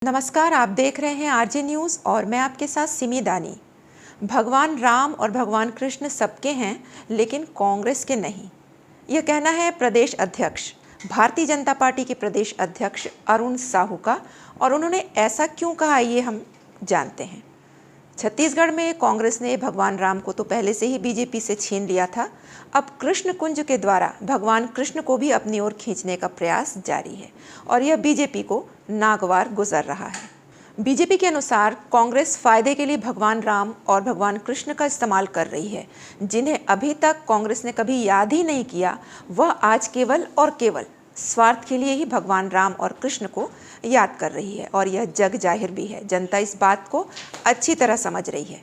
नमस्कार, आप देख रहे हैं आरजे न्यूज़ और मैं आपके साथ सिमी दानी। भगवान राम और भगवान कृष्ण सबके हैं, लेकिन कांग्रेस के नहीं। यह कहना है प्रदेश अध्यक्ष, भारतीय जनता पार्टी के प्रदेश अध्यक्ष अरुण साहू का, और उन्होंने ऐसा क्यों कहा ये हम जानते हैं। छत्तीसगढ़ में कांग्रेस ने भगवान राम को तो पहले से ही बीजेपी से छीन लिया था। अब कृष्ण कुंज के द्वारा भगवान कृष्ण को भी अपनी ओर खींचने का प्रयास जारी है और यह बीजेपी को नागवार गुजर रहा है। बीजेपी के अनुसार कांग्रेस फायदे के लिए भगवान राम और भगवान कृष्ण का इस्तेमाल कर रही है। जिन्हें अभी तक कांग्रेस ने कभी याद ही नहीं किया, वह आज केवल और केवल स्वार्थ के लिए ही भगवान राम और कृष्ण को याद कर रही है और यह जग जाहिर भी है। जनता इस बात को अच्छी तरह समझ रही है।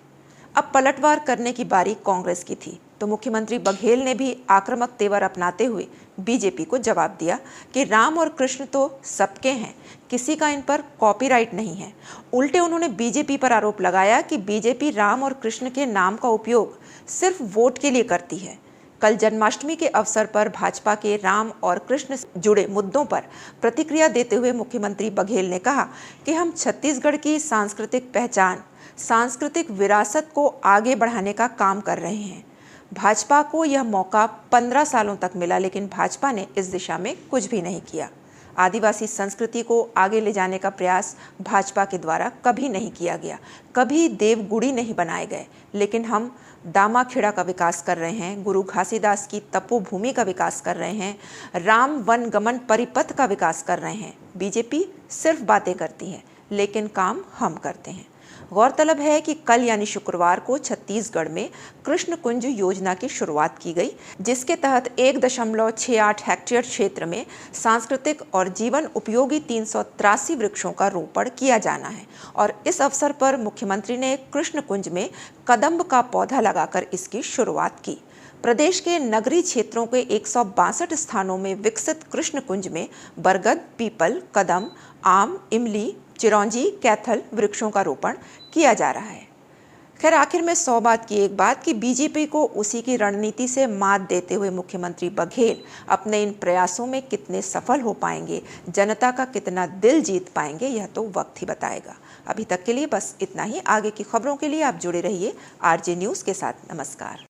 अब पलटवार करने की बारी कांग्रेस की थी, तो मुख्यमंत्री बघेल ने भी आक्रामक तेवर अपनाते हुए बीजेपी को जवाब दिया कि राम और कृष्ण तो सबके हैं, किसी का इन पर कॉपीराइट नहीं है। उल्टे उन्होंने बीजेपी पर आरोप लगाया कि बीजेपी राम और कृष्ण के नाम का उपयोग सिर्फ वोट के लिए करती है। कल जन्माष्टमी के अवसर पर भाजपा के राम और कृष्ण से जुड़े मुद्दों पर प्रतिक्रिया देते हुए मुख्यमंत्री बघेल ने कहा कि हम छत्तीसगढ़ की सांस्कृतिक पहचान, सांस्कृतिक विरासत को आगे बढ़ाने का काम कर रहे हैं। भाजपा को यह मौका 15 सालों तक मिला, लेकिन भाजपा ने इस दिशा में कुछ भी नहीं किया। आदिवासी संस्कृति को आगे ले जाने का प्रयास भाजपा के द्वारा कभी नहीं किया गया, कभी देवगुड़ी नहीं बनाए गए। लेकिन हम दामाखेड़ा का विकास कर रहे हैं, गुरु घासीदास की तपोभूमि का विकास कर रहे हैं, राम वन गमन परिपथ का विकास कर रहे हैं। बीजेपी सिर्फ बातें करती है, लेकिन काम हम करते हैं। गौरतलब है कि कल यानी शुक्रवार को छत्तीसगढ़ में कृष्ण कुंज योजना की शुरुआत की गई, जिसके तहत 1.68 हेक्टेयर क्षेत्र में सांस्कृतिक और जीवन उपयोगी 383 वृक्षों का रोपण किया जाना है। और इस अवसर पर मुख्यमंत्री ने कृष्ण कुंज में कदम्ब का पौधा लगाकर इसकी शुरुआत की। प्रदेश के नगरीय क्षेत्रों के 162 स्थानों में विकसित कृष्ण कुंज में बरगद, पीपल, कदम, आम, इमली, चिरौंजी, कैथल वृक्षों का रोपण किया जा रहा है। खैर, आखिर में 100 बात की एक बात कि बीजेपी को उसी की रणनीति से मात देते हुए मुख्यमंत्री बघेल अपने इन प्रयासों में कितने सफल हो पाएंगे, जनता का कितना दिल जीत पाएंगे, यह तो वक्त ही बताएगा। अभी तक के लिए बस इतना ही। आगे की खबरों के लिए आप जुड़े रहिए आरजे न्यूज़ के साथ। नमस्कार।